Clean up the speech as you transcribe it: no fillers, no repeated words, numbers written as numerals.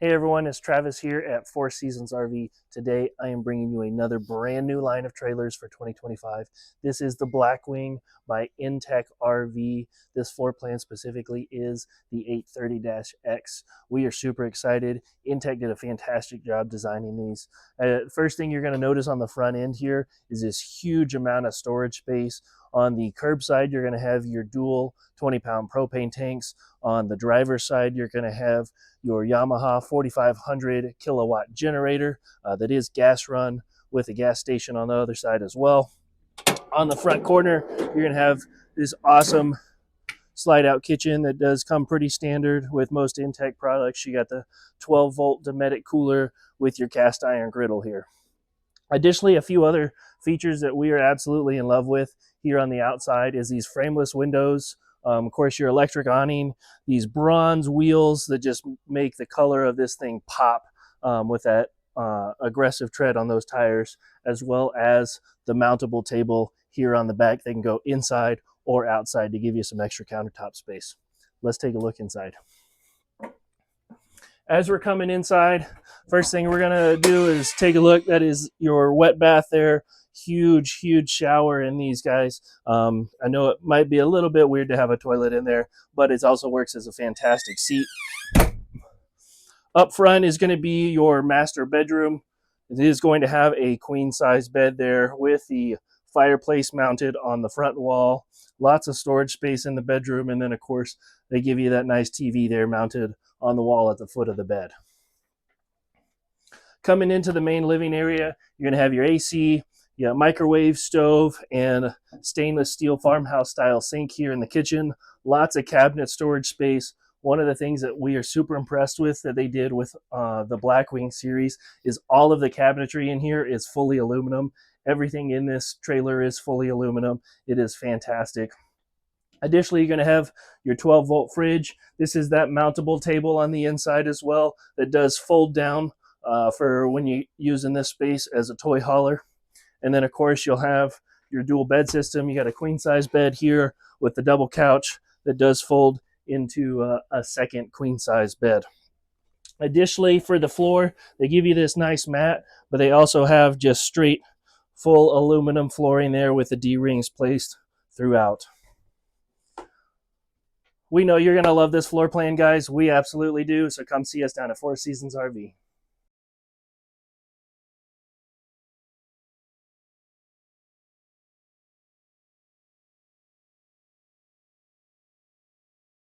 Hey everyone, it's Travis here at Four Seasons RV. Today I am bringing you another brand new line of trailers for 2025. This is the Blackwing by inTech RV. This floor plan specifically is the 830-X. We are super excited. inTech did a fantastic job designing these. First thing you're going to notice on the front end here is this huge amount of storage space. On the curb side, you're going to have your dual 20-pound propane tanks. On the driver's side, you're going to have your Yamaha 4500 kilowatt generator that is gas run with a gas station on the other side as well. On the front corner, you're going to have this awesome slide out kitchen that does come pretty standard with most inTech products. You got the 12 volt Dometic cooler with your cast iron griddle here. Additionally, a few other features that we are absolutely in love with here on the outside is these frameless windows. Of course, your electric awning, these bronze wheels that just make the color of this thing pop with that aggressive tread on those tires, as well as the mountable table here on the back. They can go inside or outside to give you some extra countertop space. Let's take a look inside. As we're coming inside, first thing we're gonna do is take a look. That is your wet bath there. Huge shower in these guys. I know it might be a little bit weird to have a toilet in there, but it also works as a fantastic seat. Up front is going to be your master bedroom. It is going to have a queen size bed there with the fireplace mounted on the front wall. Lots of storage space in the bedroom, and then of course they give you that nice TV there mounted on the wall at the foot of the bed. Coming into the main living area, you're going to have your AC, your microwave, stove, and stainless steel farmhouse style sink here in the kitchen. Lots of cabinet storage space. One of the things that we are super impressed with that they did with the Blackwing series is all of the cabinetry in here is fully aluminum. Everything in this trailer is fully aluminum. It is fantastic. Additionally, you're going to have your 12 volt fridge. This is that mountable table on the inside as well that does fold down for when you're using this space as a toy hauler. And then of course you'll have your dual bed system. You got a queen size bed here with the double couch that does fold into a second queen size bed. Additionally, for the floor, they give you this nice mat, but they also have just straight full aluminum flooring there with the D-rings placed throughout. We know you're going to love this floor plan, guys. We absolutely do. So come see us down at Four Seasons RV.